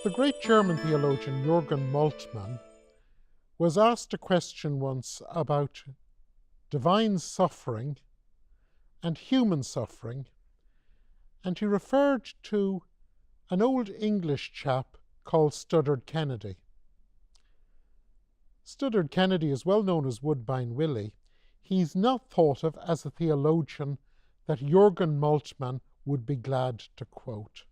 The great German theologian Jürgen Moltmann was asked a question once about divine suffering and human suffering, and he referred to an old English chap called Studdert Kennedy. Studdert Kennedy is well known as Woodbine Willie. He's not thought of as a theologian that Jürgen Moltmann would be glad to quote.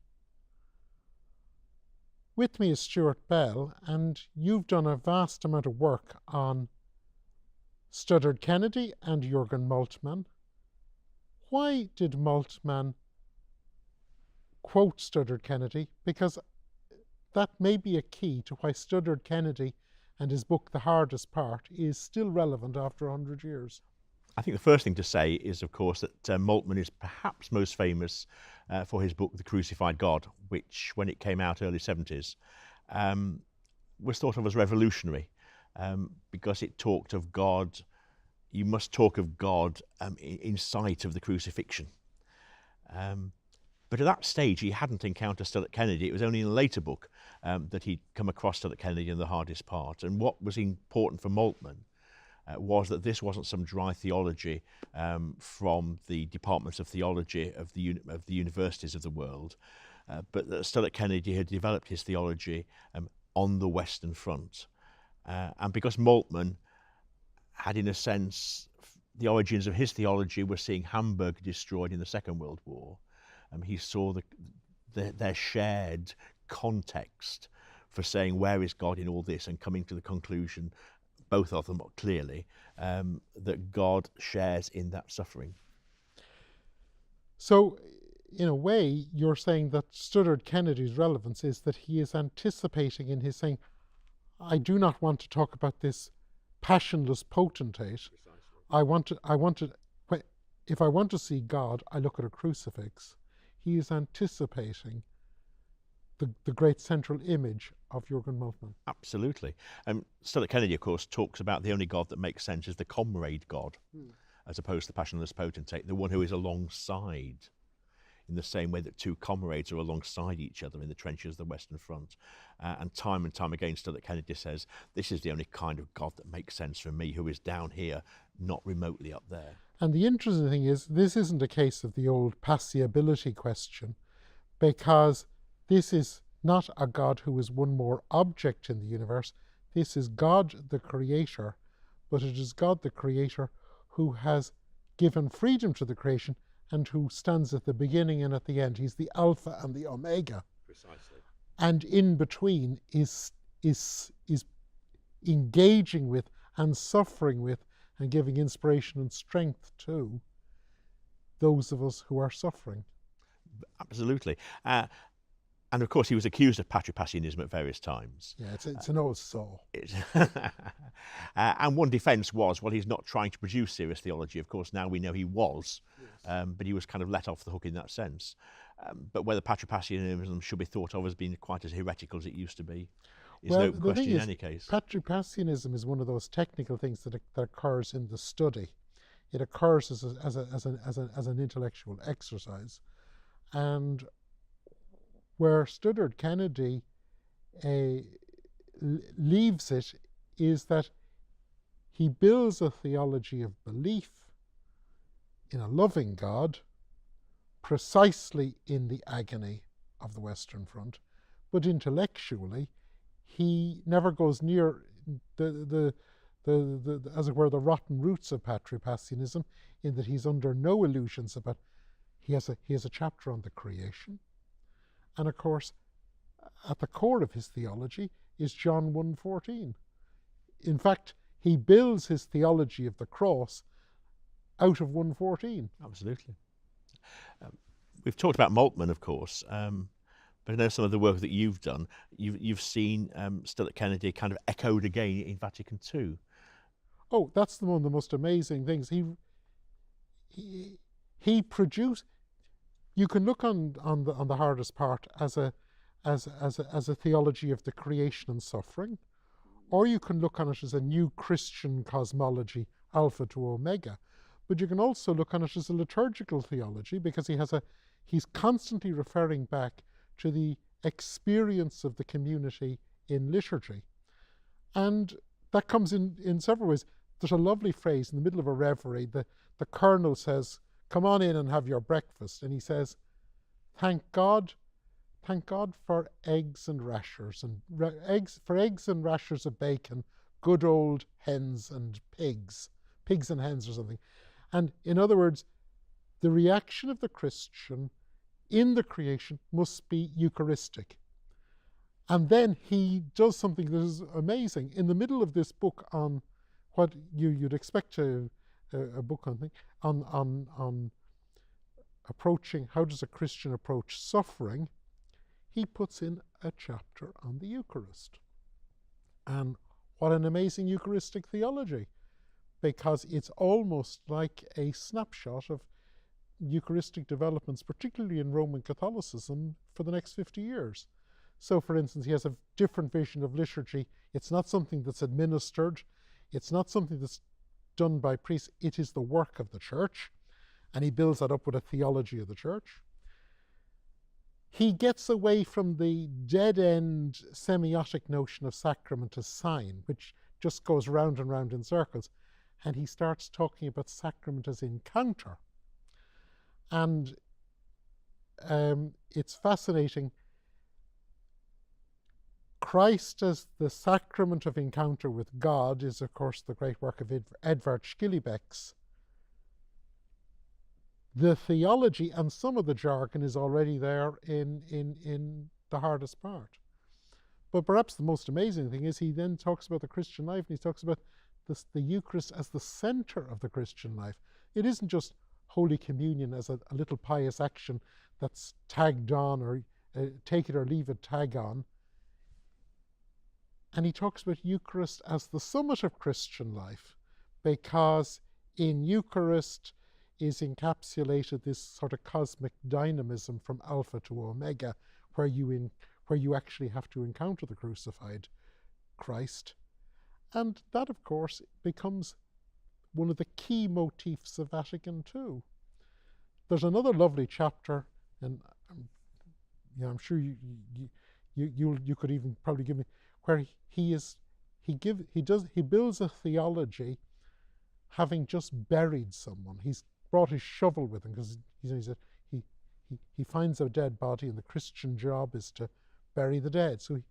With me is Stuart Bell, and you've done a vast amount of work on Studdert Kennedy and Jürgen Moltmann. Why did Moltmann quote Studdert Kennedy? Because that may be a key to why Studdert Kennedy and his book The Hardest Part is still relevant after 100 years. I think the first thing to say is, of course, that Moltmann is perhaps most famous for his book The Crucified God, which, when it came out early 70s, was thought of as revolutionary because it talked of God. You must talk of God in sight of the crucifixion. But at that stage, he hadn't encountered Studdert Kennedy. It was only in a later book that he'd come across Studdert Kennedy in The Hardest Part. And what was important for Moltmann was that this wasn't some dry theology from the departments of theology of the universities of the world, but that Studdert Kennedy had developed his theology on the Western Front. And because Moltmann had, in a sense, the origins of his theology were seeing Hamburg destroyed in the Second World War, he saw their shared context for saying, where is God in all this, and coming to the conclusion, both of them clearly, that God shares in that suffering. So, in a way, you're saying that Studdert Kennedy's relevance is that he is anticipating in his saying, I do not want to talk about this passionless potentate. Precisely. If I want to see God, I look at a crucifix. He is anticipating the great central image of Jürgen Moltmann. Absolutely. Studdert Kennedy, of course, talks about the only God that makes sense is the comrade God, as opposed to the passionless potentate, the one who is alongside, in the same way that two comrades are alongside each other in the trenches of the Western Front. And time again, Studdert Kennedy says, this is the only kind of God that makes sense for me, who is down here, not remotely up there. And the interesting thing is, this isn't a case of the old passiability question, because this is not a God who is one more object in the universe. This is God the Creator, but it is God the Creator who has given freedom to the creation and who stands at the beginning and at the end. He's the Alpha and the Omega. Precisely. And in between is engaging with and suffering with and giving inspiration and strength to those of us who are suffering. Absolutely. And of course, he was accused of patripassianism at various times. Yeah, it's an old saw. And one defence was, well, he's not trying to produce serious theology. Of course, now we know he was, yes. But he was kind of let off the hook in that sense. But whether patripassianism should be thought of as being quite as heretical as it used to be is no question in any case. Patripassianism is one of those technical things that occurs in the study. It occurs as an intellectual exercise, and where Studdert Kennedy leaves it is that he builds a theology of belief in a loving God, precisely in the agony of the Western Front, but intellectually he never goes near the as it were the rotten roots of patripassianism, in that he's under no illusions about. He has a chapter on the creation. And of course, at the core of his theology is John 1:14. In fact, he builds his theology of the cross out of 1:14. Absolutely. We've talked about Moltmann, of course, but I know some of the work that you've done, you've seen Studdert Kennedy kind of echoed again in Vatican II. Oh, that's one of the most amazing things. He produced. You can look on the Hardest Part as a theology of the creation and suffering, or you can look on it as a new Christian cosmology, Alpha to Omega. But you can also look on it as a liturgical theology, because he's constantly referring back to the experience of the community in liturgy. And that comes in several ways. There's a lovely phrase in the middle of a reverie. The colonel says, "Come on in and have your breakfast." And he says, thank God for eggs and rashers, and eggs and rashers of bacon, good old hens and pigs and hens or something. And in other words, the reaction of the Christian in the creation must be Eucharistic. And then he does something that is amazing. In the middle of this book on what you'd expect a book on approaching, how does a Christian approach suffering, he puts in a chapter on the Eucharist. And what an amazing Eucharistic theology, because it's almost like a snapshot of Eucharistic developments, particularly in Roman Catholicism, for the next 50 years. So, for instance, he has a different vision of liturgy. It's not something that's administered. It's not something that's done by priests. It is the work of the church. And he builds that up with a theology of the church. He gets away from the dead-end semiotic notion of sacrament as sign, which just goes round and round in circles. And he starts talking about sacrament as encounter. And it's fascinating. Christ as the sacrament of encounter with God is, of course, the great work of Edvard Schillebeeckx. The theology and some of the jargon is already there in the hardest part. But perhaps the most amazing thing is he then talks about the Christian life, and he talks about the Eucharist as the center of the Christian life. It isn't just Holy Communion as a little pious action that's tagged on, or take it or leave it tag on. And he talks about Eucharist as the summit of Christian life, because in Eucharist is encapsulated this sort of cosmic dynamism from alpha to omega, where you actually have to encounter the crucified Christ. And that, of course, becomes one of the key motifs of Vatican II. There's another lovely chapter, and I'm sure you could even probably give me, where he builds a theology having just buried someone. He's brought his shovel with him because he finds a dead body, and the Christian job is to bury the dead. So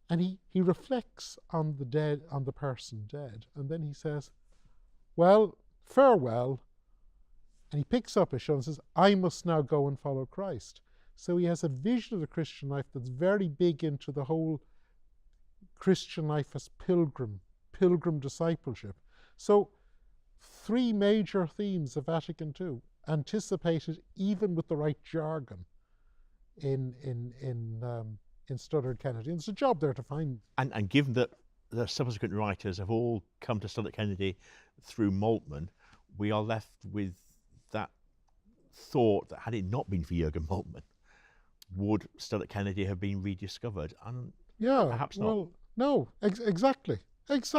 he reflects on the dead, on the person dead, and then he says, "Well, farewell." And he picks up his shovel and says, "I must now go and follow Christ." So he has a vision of the Christian life that's very big into the whole Christian life as pilgrim discipleship. So 3 major themes of Vatican II, anticipated even with the right jargon in Studdert Kennedy. And there's a job there to find. And given that the subsequent writers have all come to Studdert Kennedy through Moltmann, we are left with that thought that had it not been for Jürgen Moltmann, would Studdert Kennedy have been rediscovered? And perhaps not. Well, no, exactly. It's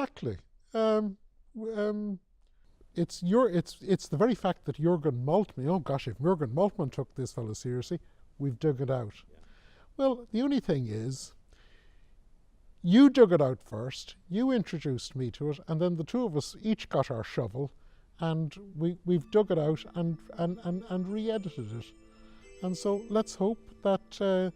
the very fact that Jürgen Moltmann, oh gosh, if Jürgen Moltmann took this fellow seriously, we've dug it out. Yeah. Well, the only thing is, you dug it out first, you introduced me to it, and then the two of us each got our shovel, and we've dug it out and re-edited it. And so let's hope that the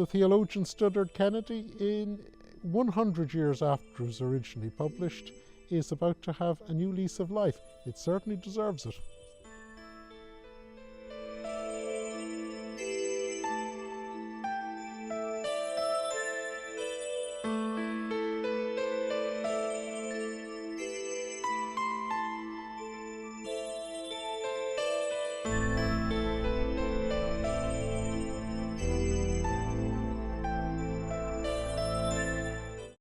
theologian Studdert Kennedy, in 100 years after it was originally published, is about to have a new lease of life. It certainly deserves it.